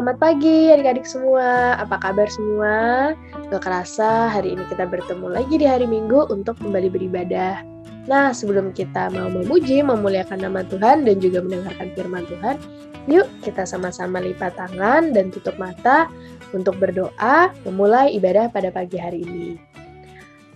Selamat pagi adik-adik semua, apa kabar semua? Gak kerasa hari ini kita bertemu lagi di hari Minggu untuk kembali beribadah. Nah, sebelum kita mau memuji, memuliakan nama Tuhan dan juga mendengarkan firman Tuhan, yuk kita sama-sama lipat tangan dan tutup mata untuk berdoa memulai ibadah pada pagi hari ini.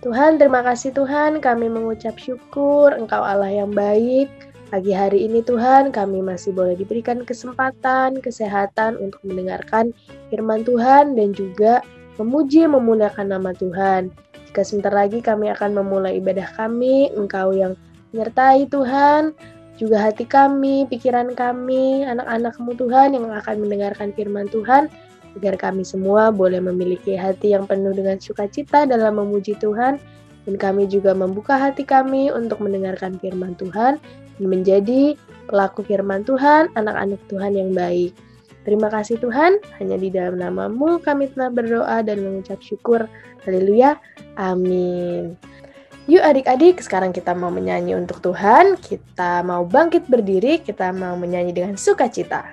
Tuhan, terima kasih Tuhan, kami mengucap syukur Engkau Allah yang baik. Pagi hari ini Tuhan, kami masih boleh diberikan kesempatan, kesehatan untuk mendengarkan firman Tuhan dan juga memuji, memuliakan nama Tuhan. Jika sebentar lagi kami akan memulai ibadah kami, Engkau yang menyertai Tuhan, juga hati kami, pikiran kami, anak-anak-Mu Tuhan yang akan mendengarkan firman Tuhan, agar kami semua boleh memiliki hati yang penuh dengan sukacita dalam memuji Tuhan, dan kami juga membuka hati kami untuk mendengarkan firman Tuhan, dan menjadi pelaku firman Tuhan, anak-anak Tuhan yang baik. Terima kasih Tuhan, hanya di dalam nama-Mu kami telah berdoa dan mengucap syukur. Haleluya, amin. Yuk adik-adik, sekarang kita mau menyanyi untuk Tuhan, kita mau bangkit berdiri, kita mau menyanyi dengan sukacita.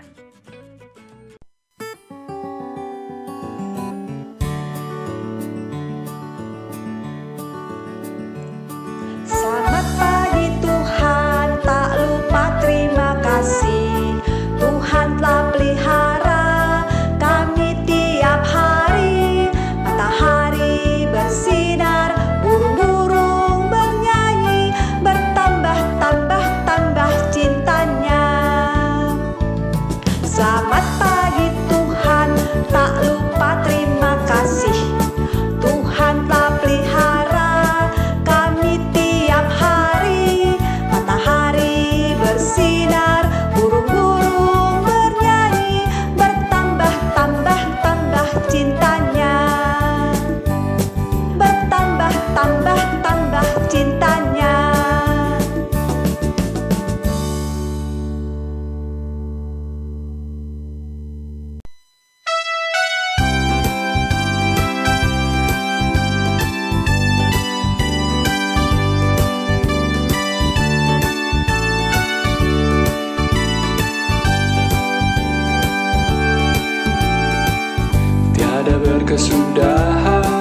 Selamat pagi Tuhan, tak lupa terima kasih. Tuhan telah pelihara kami tiap hari. Matahari bersinar, burung-burung bernyanyi, bertambah-tambah cintanya. Selamat pagi Tuhan, tak lupa terima kasih. Tuhan telah pelihara kami tiap hari. Matahari bersinar, burung-burung bernyanyi, bertambah-tambah cintanya. Bertambah-tambah cintanya. Tiada berkesudahan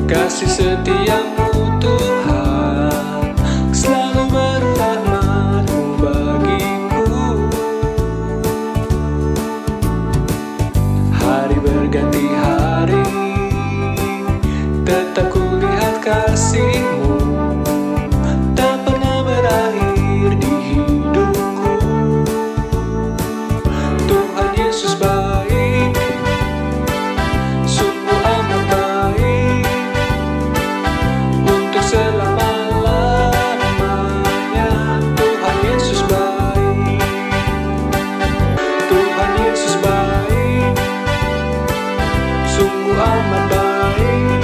kasih setiamu Tuhan, selalu berrahmat-Mu bagiku. Hari berganti hari, tetap kulihat kasih-Mu, tak pernah berakhir di hidupku. Tuhan Yesus baik, sungguh amat baik, untuk selama-lamanya. Tuhan Yesus baik, Tuhan Yesus baik, sungguh amat baik,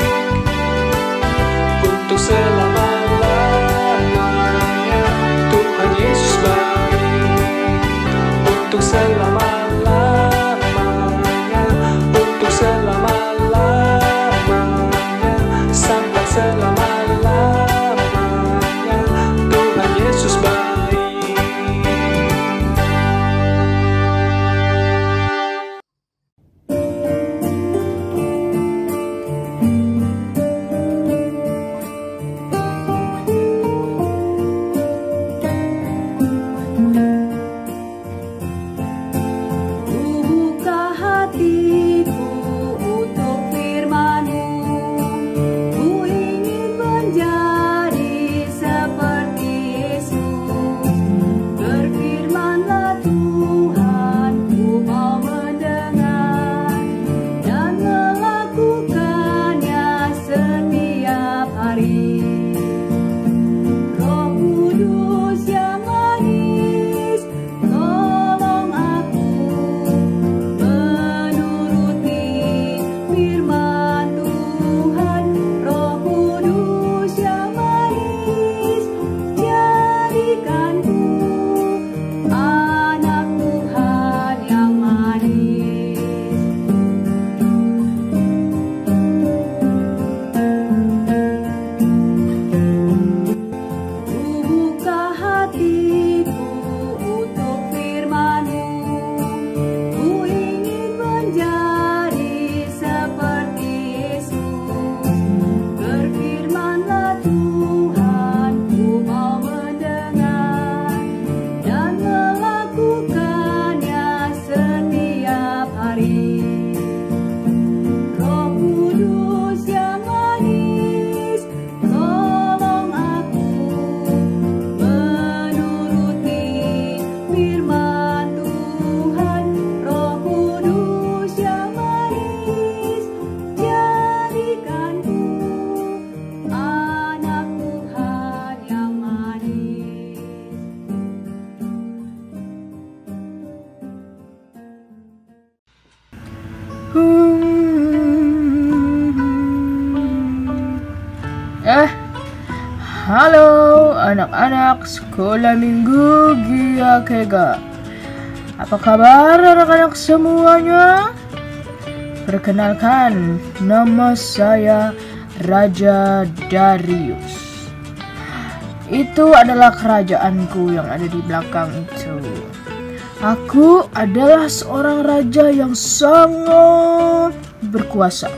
Oke. Halo anak-anak sekolah minggu Gia Kega. Apa kabar anak-anak semuanya? Perkenalkan, nama saya Raja Darius. Itu adalah kerajaanku yang ada di belakang itu. Aku adalah seorang raja yang sangat berkuasa.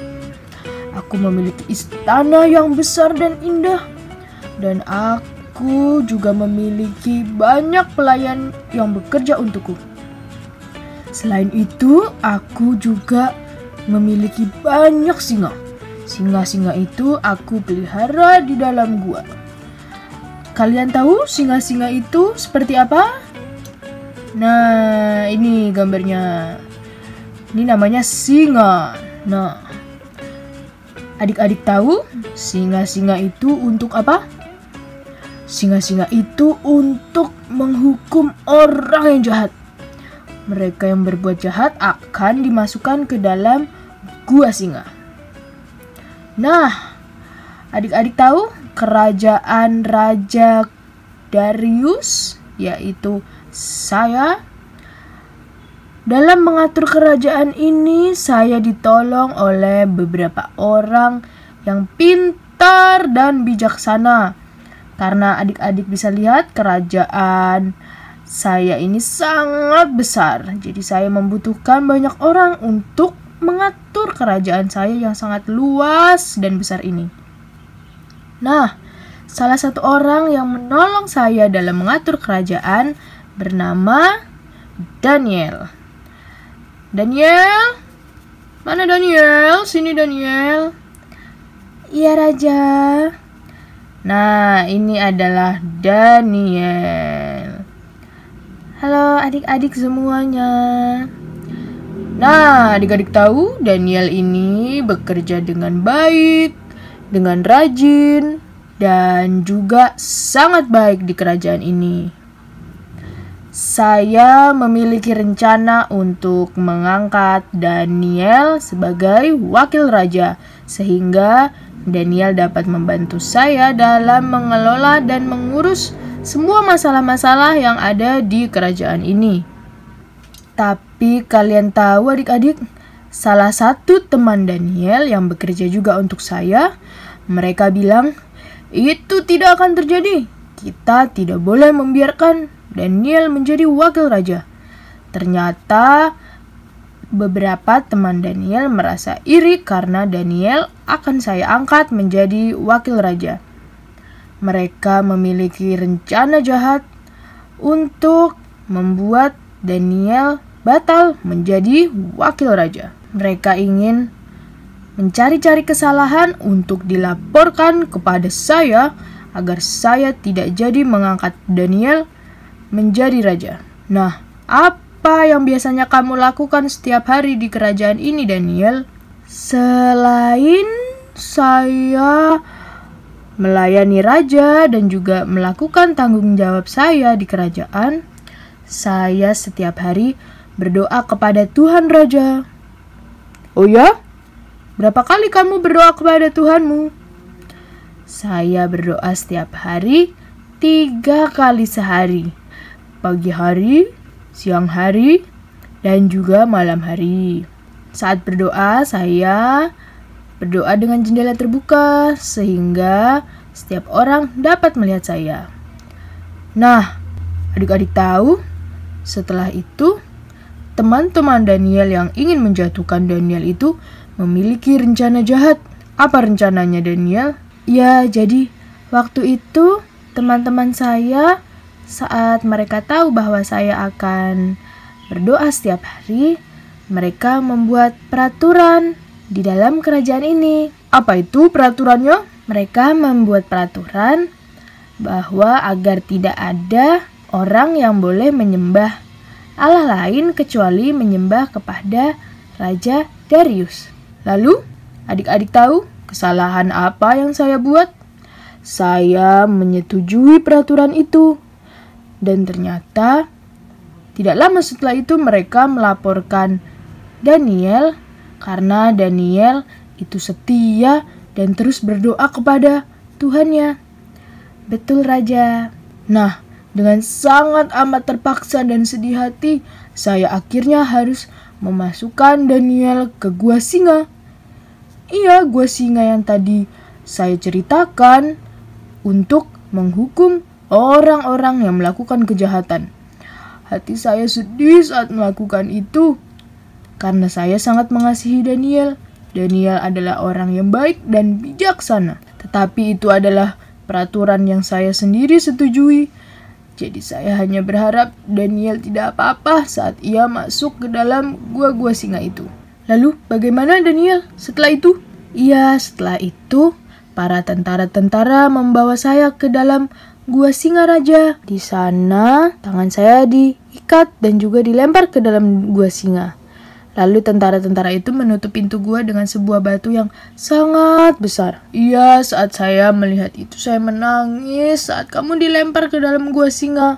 Aku memiliki istana yang besar dan indah. Dan aku juga memiliki banyak pelayan yang bekerja untukku. Selain itu, aku juga memiliki banyak singa. Singa-singa itu aku pelihara di dalam gua. Kalian tahu singa-singa itu seperti apa? Nah, ini gambarnya. Ini namanya singa. Nah, adik-adik tahu singa-singa itu untuk apa? Singa-singa itu untuk menghukum orang yang jahat. Mereka yang berbuat jahat akan dimasukkan ke dalam gua singa. Nah, adik-adik tahu kerajaan Raja Darius, yaitu saya. Dalam mengatur kerajaan ini, saya ditolong oleh beberapa orang yang pintar dan bijaksana. Karena adik-adik bisa lihat kerajaan saya ini sangat besar. Jadi saya membutuhkan banyak orang untuk mengatur kerajaan saya yang sangat luas dan besar ini. Nah, salah satu orang yang menolong saya dalam mengatur kerajaan bernama Daniel. Daniel? Mana Daniel? Sini Daniel. Iya Raja. Nah, ini adalah Daniel. Halo adik-adik semuanya. Nah, adik-adik tahu Daniel ini bekerja dengan baik, dengan rajin, dan juga sangat baik di kerajaan ini. Saya memiliki rencana untuk mengangkat Daniel sebagai wakil raja, sehingga Daniel dapat membantu saya dalam mengelola dan mengurus semua masalah-masalah yang ada di kerajaan ini. Tapi kalian tahu adik-adik, salah satu teman Daniel yang bekerja juga untuk saya, mereka bilang, itu tidak akan terjadi. Kita tidak boleh membiarkan Daniel menjadi wakil raja. Ternyata beberapa teman Daniel merasa iri karena Daniel akan saya angkat menjadi wakil raja. Mereka memiliki rencana jahat untuk membuat Daniel batal menjadi wakil raja. Mereka ingin mencari-cari kesalahan untuk dilaporkan kepada saya agar saya tidak jadi mengangkat Daniel menjadi raja. Nah, apa yang biasanya kamu lakukan setiap hari di kerajaan ini, Daniel? Selain saya melayani raja dan juga melakukan tanggung jawab saya di kerajaan, saya setiap hari berdoa kepada Tuhan Raja. Oh ya? Berapa kali kamu berdoa kepada Tuhanmu? Saya berdoa setiap hari 3 kali sehari. Pagi hari, siang hari, dan juga malam hari. Saat berdoa, saya berdoa dengan jendela terbuka sehingga setiap orang dapat melihat saya. Nah, adik-adik tahu, setelah itu teman-teman Daniel yang ingin menjatuhkan Daniel itu memiliki rencana jahat. Apa rencananya Daniel? Ya, jadi waktu itu teman-teman saya, saat mereka tahu bahwa saya akan berdoa setiap hari, mereka membuat peraturan di dalam kerajaan ini. Apa itu peraturannya? Mereka membuat peraturan bahwa agar tidak ada orang yang boleh menyembah Allah lain kecuali menyembah kepada Raja Darius. Lalu, adik-adik tahu kesalahan apa yang saya buat? Saya menyetujui peraturan itu. Dan ternyata tidak lama setelah itu mereka melaporkan Daniel karena Daniel itu setia dan terus berdoa kepada Tuhannya. Betul, Raja. Nah, dengan sangat amat terpaksa dan sedih hati, saya akhirnya harus memasukkan Daniel ke gua singa. Iya, gua singa yang tadi saya ceritakan untuk menghukum orang-orang yang melakukan kejahatan. Hati saya sedih saat melakukan itu karena saya sangat mengasihi Daniel. Daniel adalah orang yang baik dan bijaksana. Tetapi itu adalah peraturan yang saya sendiri setujui. Jadi saya hanya berharap Daniel tidak apa-apa saat ia masuk ke dalam gua singa itu. Lalu bagaimana Daniel setelah itu? Iya, setelah itu para tentara-tentara membawa saya ke dalam gua singa, Raja. Di sana tangan saya diikat dan juga dilempar ke dalam gua singa. Lalu tentara-tentara itu menutup pintu gua dengan sebuah batu yang sangat besar. Iya, saat saya melihat itu saya menangis saat kamu dilempar ke dalam gua singa.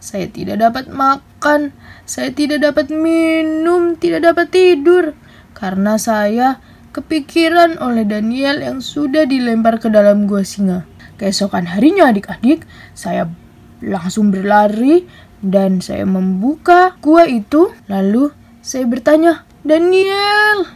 Saya tidak dapat makan, saya tidak dapat minum, tidak dapat tidur. Karena saya kepikiran oleh Daniel yang sudah dilempar ke dalam gua singa. Keesokan harinya adik-adik, saya langsung berlari dan saya membuka gua itu. Lalu saya bertanya, Daniel,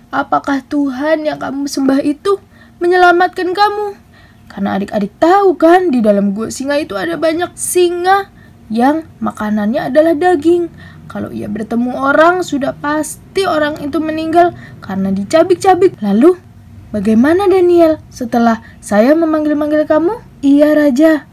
apakah Tuhan yang kamu sembah itu menyelamatkan kamu? Karena adik-adik tahu kan, di dalam gua singa itu ada banyak singa yang makanannya adalah daging. Kalau ia bertemu orang, sudah pasti orang itu meninggal karena dicabik-cabik. Lalu, bagaimana Daniel setelah saya memanggil-manggil kamu? Iya, Raja.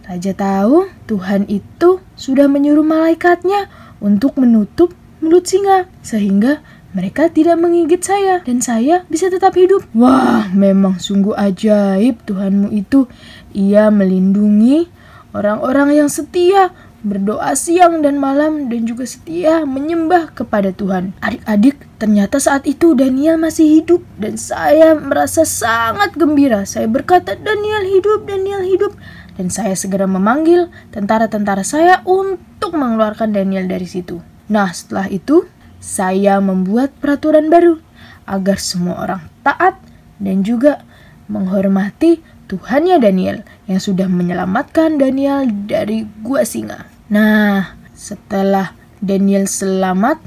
Raja tahu Tuhan itu sudah menyuruh malaikatnya untuk menutup mulut singa sehingga mereka tidak menggigit saya dan saya bisa tetap hidup. Wah, memang sungguh ajaib Tuhanmu itu. Ia melindungi orang-orang yang setia, berdoa siang dan malam dan juga setia menyembah kepada Tuhan. Adik-adik, ternyata saat itu Daniel masih hidup dan saya merasa sangat gembira. Saya berkata, Daniel hidup, Daniel hidup. Dan saya segera memanggil tentara-tentara saya untuk mengeluarkan Daniel dari situ. Nah, setelah itu saya membuat peraturan baru agar semua orang taat dan juga menghormati Tuhannya Daniel yang sudah menyelamatkan Daniel dari gua singa. Nah, setelah Daniel selamat,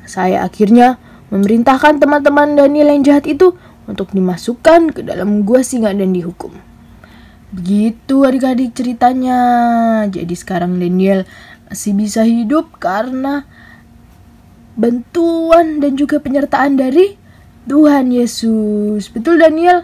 saya akhirnya memerintahkan teman-teman Daniel yang jahat itu untuk dimasukkan ke dalam gua singa dan dihukum. Begitu adik-adik ceritanya. Jadi sekarang Daniel masih bisa hidup karena bantuan dan juga penyertaan dari Tuhan Yesus. Betul Daniel?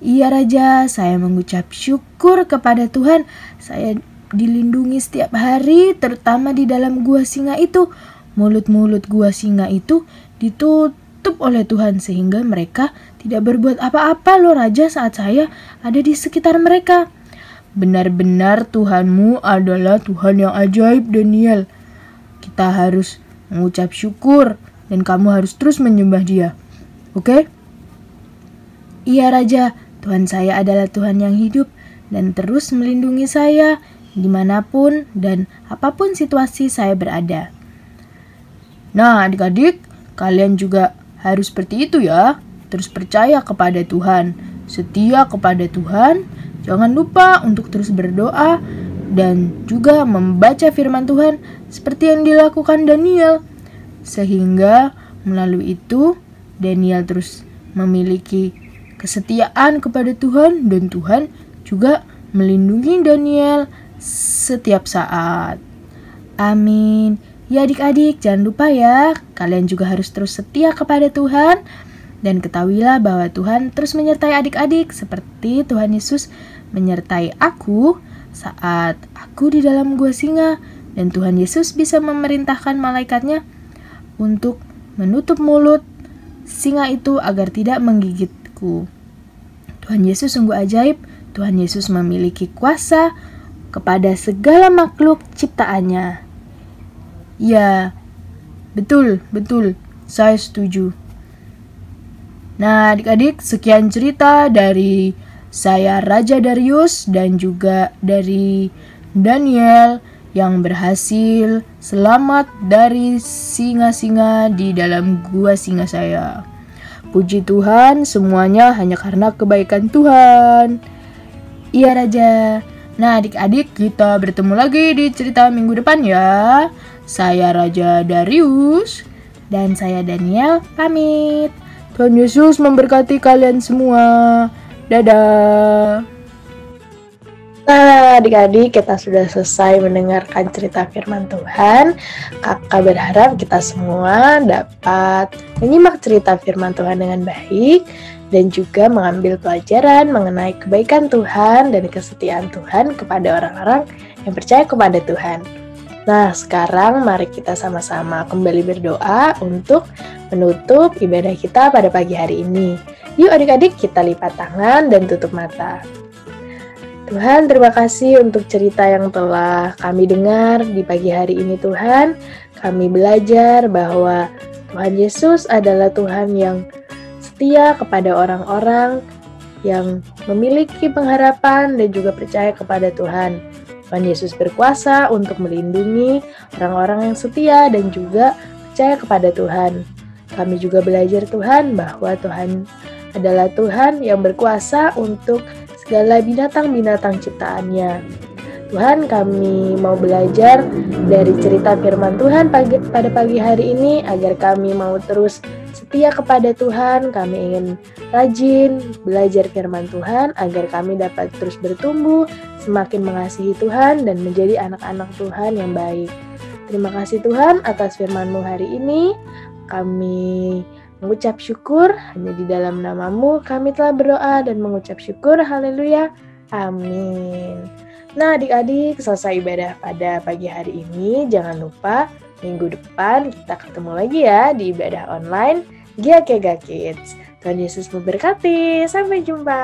Iya Raja, saya mengucap syukur kepada Tuhan. Saya dilindungi setiap hari, terutama di dalam gua singa itu. Mulut-mulut gua singa itu ditutup oleh Tuhan sehingga mereka tidak berbuat apa-apa loh Raja saat saya ada di sekitar mereka. Benar-benar Tuhanmu adalah Tuhan yang ajaib Daniel. Kita harus mengucap syukur dan kamu harus terus menyembah Dia. Oke? Iya Raja, Tuhan saya adalah Tuhan yang hidup dan terus melindungi saya dimanapun dan apapun situasi saya berada. Nah adik-adik, kalian juga harus seperti itu ya. Terus percaya kepada Tuhan, setia kepada Tuhan, jangan lupa untuk terus berdoa dan juga membaca firman Tuhan seperti yang dilakukan Daniel. Sehingga melalui itu Daniel terus memiliki kesetiaan kepada Tuhan dan Tuhan juga melindungi Daniel setiap saat. Amin. Ya adik-adik, jangan lupa ya, kalian juga harus terus setia kepada Tuhan. Dan ketahuilah bahwa Tuhan terus menyertai adik-adik seperti Tuhan Yesus menyertai aku saat aku di dalam gua singa. Dan Tuhan Yesus bisa memerintahkan malaikatnya untuk menutup mulut singa itu agar tidak menggigitku. Tuhan Yesus sungguh ajaib. Tuhan Yesus memiliki kuasa kepada segala makhluk ciptaannya. Ya, betul. Saya setuju. Nah adik-adik, sekian cerita dari saya Raja Darius dan juga dari Daniel yang berhasil selamat dari singa-singa di dalam gua singa saya. Puji Tuhan, semuanya hanya karena kebaikan Tuhan. Iya Raja. Nah adik-adik, kita bertemu lagi di cerita minggu depan ya. Saya Raja Darius dan saya Daniel pamit. Tuhan Yesus memberkati kalian semua. Dadah. Nah, adik-adik, kita sudah selesai mendengarkan cerita firman Tuhan. Kakak berharap kita semua dapat menyimak cerita firman Tuhan dengan baik dan juga mengambil pelajaran mengenai kebaikan Tuhan dan kesetiaan Tuhan kepada orang-orang yang percaya kepada Tuhan. Nah, sekarang mari kita sama-sama kembali berdoa untuk menutup ibadah kita pada pagi hari ini. Yuk adik-adik, kita lipat tangan dan tutup mata. Tuhan, terima kasih untuk cerita yang telah kami dengar di pagi hari ini Tuhan. Kami belajar bahwa Tuhan Yesus adalah Tuhan yang setia kepada orang-orang yang memiliki pengharapan dan juga percaya kepada Tuhan. Tuhan Yesus berkuasa untuk melindungi orang-orang yang setia dan juga percaya kepada Tuhan. Kami juga belajar Tuhan bahwa Tuhan adalah Tuhan yang berkuasa untuk segala binatang-binatang ciptaannya. Tuhan, kami mau belajar dari cerita firman Tuhan pada pagi hari ini agar kami mau terus setia kepada Tuhan. Kami ingin rajin belajar firman Tuhan agar kami dapat terus bertumbuh, semakin mengasihi Tuhan dan menjadi anak-anak Tuhan yang baik. Terima kasih Tuhan atas firman-Mu hari ini. Kami mengucap syukur, hanya di dalam nama-Mu kami telah berdoa dan mengucap syukur, haleluya, amin. Nah adik-adik, selesai ibadah pada pagi hari ini, jangan lupa minggu depan kita ketemu lagi ya di ibadah online GKG Kids. Tuhan Yesus memberkati, sampai jumpa.